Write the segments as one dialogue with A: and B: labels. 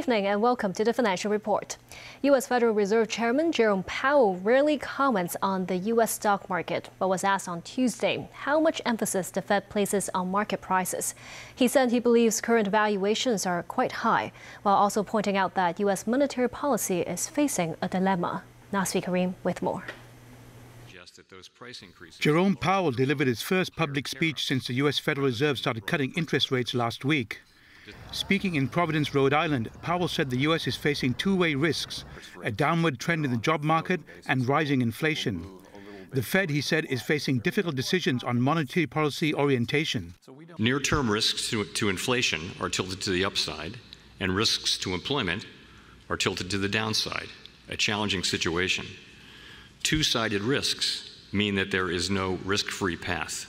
A: evening and welcome to the Financial Report. U.S. Federal Reserve Chairman Jerome Powell rarely comments on the U.S. stock market, but was asked on Tuesday how much emphasis the Fed places on market prices. He said he believes current valuations are quite high, while also pointing out that U.S. monetary policy is facing a dilemma. Nasvi Karim with more.
B: Jerome Powell delivered his first public speech since the U.S. Federal Reserve started cutting interest rates last week. Speaking in Providence, Rhode Island, Powell said the U.S. is facing two-way risks, a downward trend in the job market and rising inflation. The Fed, he said, is facing difficult decisions on monetary policy orientation.
C: Near-term risks to inflation are tilted to the upside, and risks to employment are tilted to the downside, a challenging situation. Two-sided risks mean that there is no risk-free path.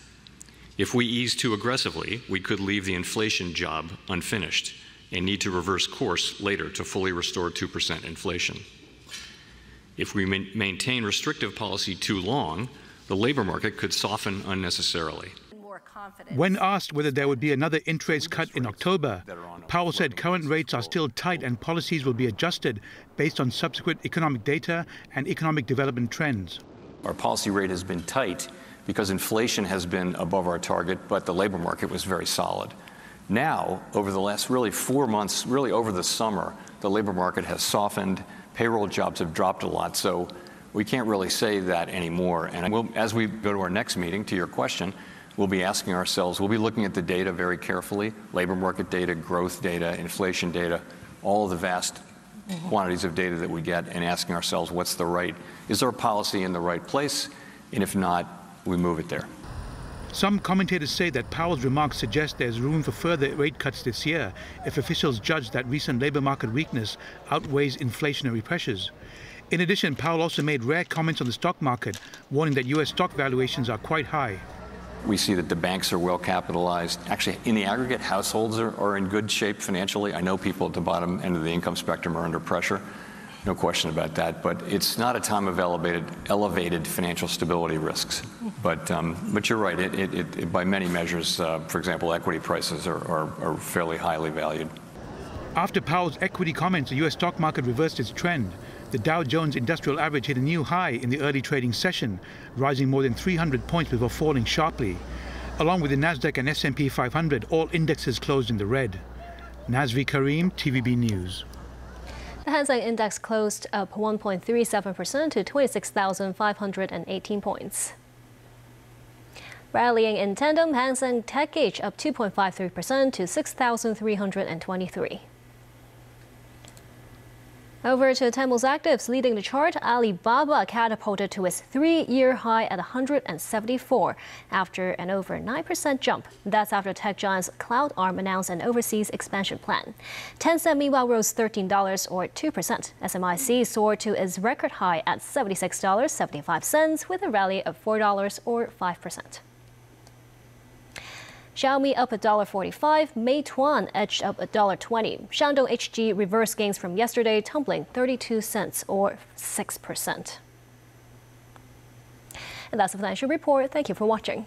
C: If we ease too aggressively, we could leave the inflation job unfinished and need to reverse course later to fully restore 2% inflation. If we maintain restrictive policy too long, the labor market could soften unnecessarily.
B: When asked whether there would be another interest cut in October, Powell said current rates are still tight and policies will be adjusted based on subsequent economic data and economic development trends.
C: Our policy rate has been tight because inflation has been above our target, but the labor market was very solid. Now, over the last 4 months, really over the summer, the labor market has softened, payroll jobs have dropped a lot, so we can't really say that anymore. And as we go to our next meeting, to your question, we'll be asking ourselves, we'll be looking at the data very carefully, labor market data, growth data, inflation data, all of the vast quantities of data that we get, and asking ourselves, is our policy in the right place? And if not, we move it there.
B: Some commentators say that Powell's remarks suggest there's room for further rate cuts this year if officials judge that recent labor market weakness outweighs inflationary pressures. In addition, Powell also made rare comments on the stock market, warning that U.S. stock valuations are quite high.
C: We see that the banks are well capitalized. Actually, in the aggregate, households are in good shape financially. I know people at the bottom end of the income spectrum are under pressure. No question about that. But it's not a time of elevated financial stability risks. But you're right. It by many measures, for example, equity prices are fairly highly valued.
B: After Powell's equity comments, the U.S. stock market reversed its trend. The Dow Jones Industrial Average hit a new high in the early trading session, rising more than 300 points before falling sharply. Along with the Nasdaq and S&P 500, all indexes closed in the red. Nasvi Karim, TVB News.
A: The Hang Seng Index closed up 1.37% to 26,518 points. Rallying in tandem, Hang Seng Tech Gauge up 2.53% to 6,323. Over to Temu's actives, leading the chart, Alibaba catapulted to its 3-year high at 174 after an over 9% jump. That's after tech giant's cloud arm announced an overseas expansion plan. Tencent meanwhile rose $13 or 2%. SMIC soared to its record high at $76.75 with a rally of $4 or 5%. Xiaomi up $1.45, Meituan edged up $1.20. Shandong HG reversed gains from yesterday, tumbling 32 cents or 6%. And that's the Financial Report. Thank you for watching.